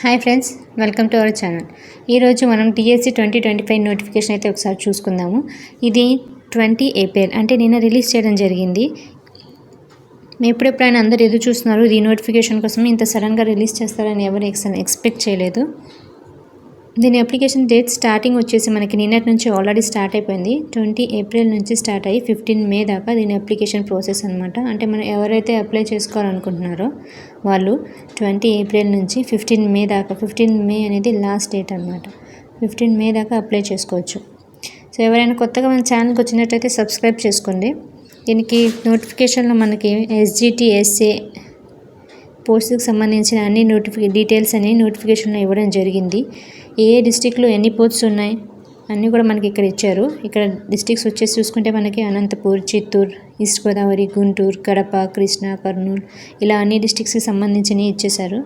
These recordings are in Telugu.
Hi friends, welcome to our channel. ఈరోజు మనం డిఎస్సి 2025 నోటిఫికేషన్ అయితే ఒకసారి చూసుకుందాము. ఇది 20 ఏప్రిల్ అంటే నిన్న రిలీజ్ చేయడం జరిగింది. ఎప్పుడెప్పుడైనా అందరూ ఎదురు చూస్తున్నారు ఈ నోటిఫికేషన్ కోసం. ఇంత సడన్గా రిలీజ్ చేస్తారని ఎవరు ఎక్స్పెక్ట్ చేయలేదు. దీని అప్లికేషన్ డేట్ స్టార్టింగ్ వచ్చేసి మనకి నిన్నటి నుంచి ఆల్రెడీ స్టార్ట్ అయిపోయింది. 20 ఏప్రిల్ నుంచి స్టార్ట్ అయ్యి 15 మే దాకా దీని అప్లికేషన్ ప్రాసెస్ అనమాట. అంటే మనం ఎవరైతే అప్లై చేసుకోవాలనుకుంటున్నారో వాళ్ళు 20 ఏప్రిల్ నుంచి 15 మే దాకా, 15 మే అనేది లాస్ట్ డేట్ అనమాట. 15 మే దాకా అప్లై చేసుకోవచ్చు. సో ఎవరైనా కొత్తగా మన ఛానల్కి వచ్చినట్టయితే సబ్స్క్రైబ్ చేసుకోండి. దీనికి నోటిఫికేషన్లో మనకి ఎస్జిటి, ఎస్ఏ పోస్ట్కి సంబంధించిన అన్ని డీటెయిల్స్ అనేవి నోటిఫికేషన్లో ఇవ్వడం జరిగింది. ఏ డిస్టిక్లో ఎన్ని పోస్ట్స్ ఉన్నాయి అన్నీ కూడా మనకి ఇక్కడ ఇచ్చారు. ఇక్కడ డిస్టిక్స్ వచ్చేసి చూసుకుంటే మనకి అనంతపూర్, చిత్తూరు, ఈస్ట్ గోదావరి, గుంటూరు, కడప, కృష్ణా, కర్నూలు ఇలా అన్ని డిస్టిక్స్కి సంబంధించినవి ఇచ్చేశారు.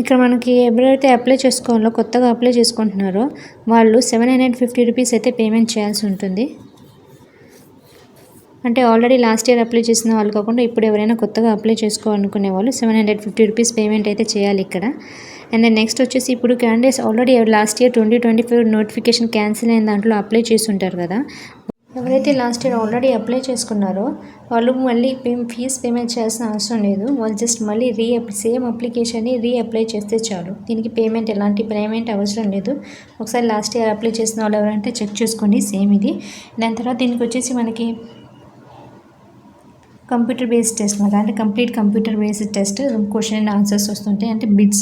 ఇక్కడ మనకి ఎవరైతే అప్లై చేసుకోవాలో, కొత్తగా అప్లై చేసుకుంటున్నారో వాళ్ళు 750 రూపీస్ అయితే పేమెంట్ చేయాల్సి ఉంటుంది. అంటే ఆల్రెడీ లాస్ట్ ఇయర్ అప్లై చేసిన వాళ్ళు కాకుండా ఇప్పుడు ఎవరైనా కొత్తగా అప్లై చేసుకోవాలనుకునే వాళ్ళు 750 రూపీస్ పేమెంట్ అయితే చేయాలి ఇక్కడ. అండ్ దెన్ నెక్స్ట్ వచ్చేసి ఇప్పుడు candidates already last year 2025 notification cancel అయిన దాంట్లో అప్లై చేసి ఉంటారు కదా. ఎవరైతే లాస్ట్ ఇయర్ ఆల్రెడీ అప్లై చేసుకున్నారో వాళ్ళు మళ్ళీ ఫీజ్ పేమెంట్ చేయాల్సిన అవసరం లేదు. వాళ్ళు జస్ట్ మళ్ళీ సేమ్ అప్లికేషన్ని అప్లై చేస్తే చాలు. దీనికి ఎలాంటి పేమెంట్ అవసరం లేదు. ఒకసారి లాస్ట్ ఇయర్ అప్లై చేసిన వాళ్ళు ఎవరంటే చెక్ చేసుకోండి. సేమ్ ఇది. దాని తర్వాత దీనికి వచ్చేసి మనకి కంప్యూటర్ బేస్డ్ టెస్ట్ అనమాట. అంటే complete computer based test, question and answers వస్తుంటాయి. అంటే బిట్స్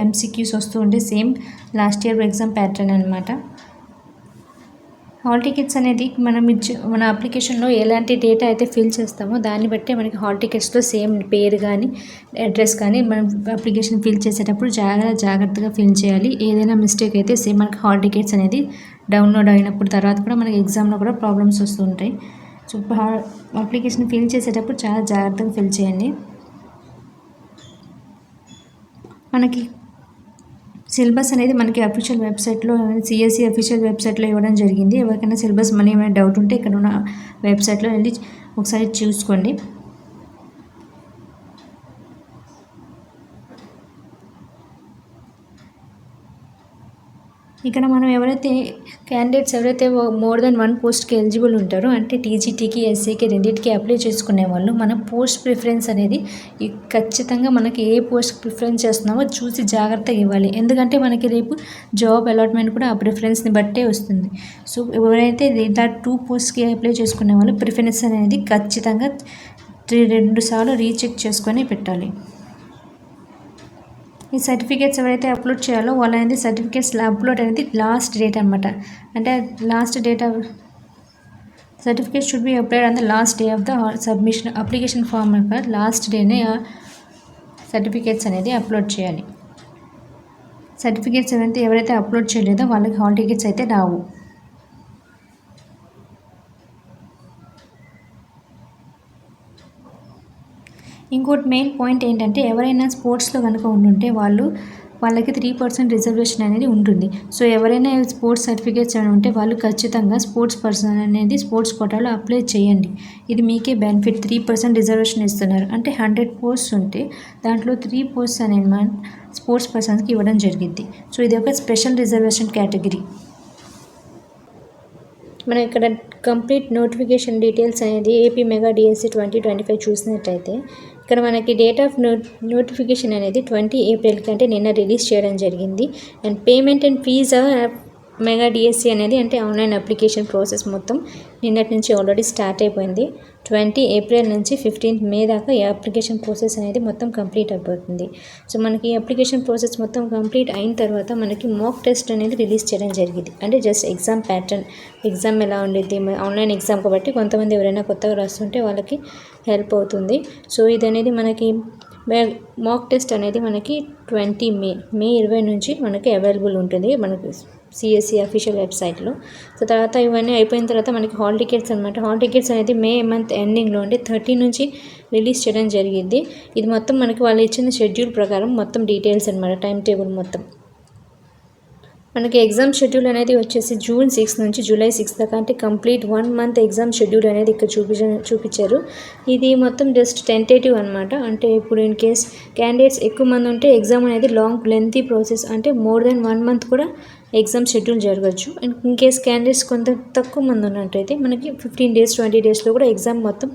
MCQs వస్తూ ఉంటే same last year exam pattern అనమాట. హాల్ టికెట్స్ అనేది మన అప్లికేషన్లో ఎలాంటి డేటా అయితే ఫిల్ చేస్తామో దాన్ని బట్టి మనకి హాల్ టికెట్స్లో సేమ్ పేరు కానీ అడ్రస్ కానీ మనం అప్లికేషన్ ఫిల్ చేసేటప్పుడు జాగ్రత్తగా ఫిల్ చేయాలి. ఏదైనా మిస్టేక్ అయితే సేమ్ మనకి హాల్ టికెట్స్ అనేది డౌన్లోడ్ అయినప్పుడు తర్వాత కూడా మనకి ఎగ్జామ్లో కూడా ప్రాబ్లమ్స్ వస్తూ ఉంటాయి. సో అప్లికేషన్ ఫిల్ చేసేటప్పుడు చాలా జాగ్రత్తగా ఫిల్ చేయండి. మనకి సిలబస్ అనేది మనకి అఫీషియల్ వెబ్సైట్లో, CSE అఫీషియల్ వెబ్సైట్లో ఇవ్వడం జరిగింది. ఎవరికైనా సిలబస్ మళ్ళీ ఏమైనా డౌట్ ఉంటే ఇక్కడ ఉన్న వెబ్సైట్లో వెళ్ళి ఒకసారి చూసుకోండి. ఇక్కడ మనం క్యాండిడేట్స్ ఎవరైతే మోర్ దెన్ 1 పోస్ట్కి ఎలిజిబుల్ ఉంటారో, అంటే TGTకి, SAకి రెండింటికి అప్లై చేసుకునే వాళ్ళు మన పోస్ట్ ప్రిఫరెన్స్ అనేది ఖచ్చితంగా మనకి ఏ పోస్ట్ ప్రిఫరెన్స్ చేస్తున్నామో చూసి జాగ్రత్తగా ఇవ్వాలి. ఎందుకంటే మనకి రేపు జాబ్ అలాట్మెంట్ కూడా ఆ ప్రిఫరెన్స్ని బట్టే వస్తుంది. సో ఎవరైతే 2 పోస్ట్కి అప్లై చేసుకునే వాళ్ళు ప్రిఫరెన్స్ అనేది ఖచ్చితంగా 2 సార్లు రీచెక్ చేసుకొని పెట్టాలి. ఈ సర్టిఫికేట్స్ ఎవరైతే అప్లోడ్ చేయాలో వాళ్ళ అనేది సర్టిఫికేట్స్ అప్లోడ్ అనేది లాస్ట్ డేట్ అనమాట. అంటే last date of certificate should be applied on the last day of the submission. Application form యొక్క లాస్ట్ డేనే సర్టిఫికేట్స్ అనేది అప్లోడ్ చేయాలి. సర్టిఫికేట్స్ ఎవరైతే అప్లోడ్ చేయలేదో వాళ్ళకి హాల్ టికెట్స్ అయితే రావు. ఇంకోటి మెయిన్ పాయింట్ ఏంటంటే ఎవరైనా స్పోర్ట్స్లో కనుక ఉండుంటే వాళ్ళకి 3% రిజర్వేషన్ అనేది ఉంటుంది. సో ఎవరైనా స్పోర్ట్స్ సర్టిఫికేట్స్ అని ఉంటే వాళ్ళు ఖచ్చితంగా స్పోర్ట్స్ పర్సన్ అనేది స్పోర్ట్స్ కోటాలో అప్లై చేయండి. ఇది మీకే బెనిఫిట్. 3% రిజర్వేషన్ ఇస్తున్నారు. అంటే 100 పోస్ట్స్ ఉంటే దాంట్లో 3 పోస్ట్స్ అనేది స్పోర్ట్స్ పర్సన్స్కి ఇవ్వడం జరిగింది. సో ఇది ఒక స్పెషల్ రిజర్వేషన్ కేటగిరీ. మనం ఇక్కడ కంప్లీట్ నోటిఫికేషన్ డీటెయిల్స్ అనేది ఏపీ మెగా డిఎస్సి 2025 చూసినట్టయితే ఇక్కడ మనకి డేట్ ఆఫ్ నోటిఫికేషన్ అనేది 20 ఏప్రిల్కి అంటే నిన్న రిలీజ్ చేయడం జరిగింది. And payment and fees mega DSC అనేది అంటే ఆన్లైన్ అప్లికేషన్ ప్రాసెస్ మొత్తం నిన్నటి నుంచి ఆల్రెడీ స్టార్ట్ అయిపోయింది. 20 ఏప్రిల్ నుంచి 15 మే దాకా ఈ అప్లికేషన్ ప్రాసెస్ అనేది మొత్తం కంప్లీట్ అయిపోతుంది. సో మనకి ఈ అప్లికేషన్ ప్రాసెస్ మొత్తం కంప్లీట్ అయిన తర్వాత మనకి మాక్ టెస్ట్ అనేది రిలీజ్ చేయడం జరిగింది. అంటే జస్ట్ ఎగ్జామ్ ప్యాటర్న్, ఎగ్జామ్ ఎలా ఉండేది, ఆన్లైన్ ఎగ్జామ్ కాబట్టి కొంతమంది ఎవరైనా కొత్తగా రాస్తుంటే వాళ్ళకి హెల్ప్ అవుతుంది. సో ఇది అనేది మనకి మాక్ టెస్ట్ అనేది మనకి 20 మే 20 నుంచి మనకి అవైలబుల్ ఉంటుంది మనకి CSE అఫీషియల్ వెబ్సైట్లో. సో తర్వాత ఇవన్నీ అయిపోయిన తర్వాత మనకి హాల్ టికెట్స్ అనమాట. హాల్ టికెట్స్ అనేది మే మంత్ ఎండింగ్లో అంటే 30 నుంచి రిలీజ్ చేయడం జరిగింది. ఇది మొత్తం మనకి వాళ్ళు ఇచ్చిన షెడ్యూల్ ప్రకారం మొత్తం డీటెయిల్స్ అనమాట, టైం టేబుల్ మొత్తం. మనకి ఎగ్జామ్ షెడ్యూల్ అనేది వచ్చేసి జూన్ 6 నుంచి జూలై 6 దాకా, అంటే కంప్లీట్ 1 మంత్ ఎగ్జామ్ షెడ్యూల్ అనేది ఇక్కడ చూపించారు. ఇది మొత్తం జస్ట్ టెంటేటివ్ అనమాట. అంటే ఇప్పుడు ఇన్ కేస్ క్యాండిడేట్స్ ఎక్కువ మంది ఉంటే ఎగ్జామ్ అనేది లెంతీ ప్రాసెస్, అంటే మోర్ దెన్ 1 మంత్ కూడా ఎగ్జామ్ షెడ్యూల్ జరగచ్చు. ఇన్ కేస్ క్యాండిడేట్స్ కొంత తక్కువ మంది ఉన్నట్టయితే మనకి 15 డేస్ 20 డేస్లో కూడా ఎగ్జామ్ మొత్తం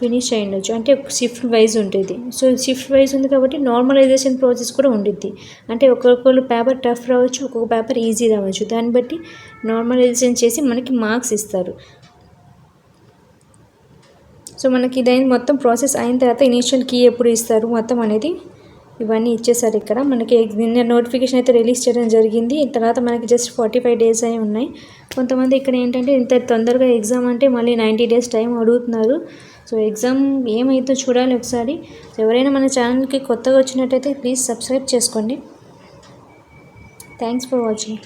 ఫినిష్ అయ్యిండొచ్చు. అంటే షిఫ్ట్ వైజ్ ఉంటుంది. సో షిఫ్ట్ వైజ్ ఉంది కాబట్టి నార్మలైజేషన్ ప్రాసెస్ కూడా ఉండిద్ది. అంటే ఒక్కొక్కరు పేపర్ టఫ్ రావచ్చు, ఒక్కొక్క పేపర్ ఈజీ రావచ్చు. దాన్ని బట్టి నార్మలైజేషన్ చేసి మనకి మార్క్స్ ఇస్తారు. సో మనకి ఇదైన మొత్తం ప్రాసెస్ అయిన తర్వాత ఇనీషియల్ కీ ఎప్పుడు ఇస్తారు మొత్తం అనేది ఇవన్నీ ఇచ్చేసారు. ఇక్కడ మనకి నిన్న నోటిఫికేషన్ అయితే రిలీజ్ చేయడం జరిగింది. తర్వాత మనకి జస్ట్ 45 డేస్ అయి ఉన్నాయి. కొంతమంది ఇక్కడ ఏంటంటే ఇంత తొందరగా ఎగ్జామ్ అంటే మళ్ళీ 90 డేస్ టైం అడుగుతున్నారు. సో ఎగ్జామ్ ఏమైతే చూడాలి ఒకసారి. ఎవరైనా మన ఛానల్కి కొత్తగా వచ్చినట్టయితే ప్లీజ్ సబ్స్క్రైబ్ చేసుకోండి. Thanks for watching.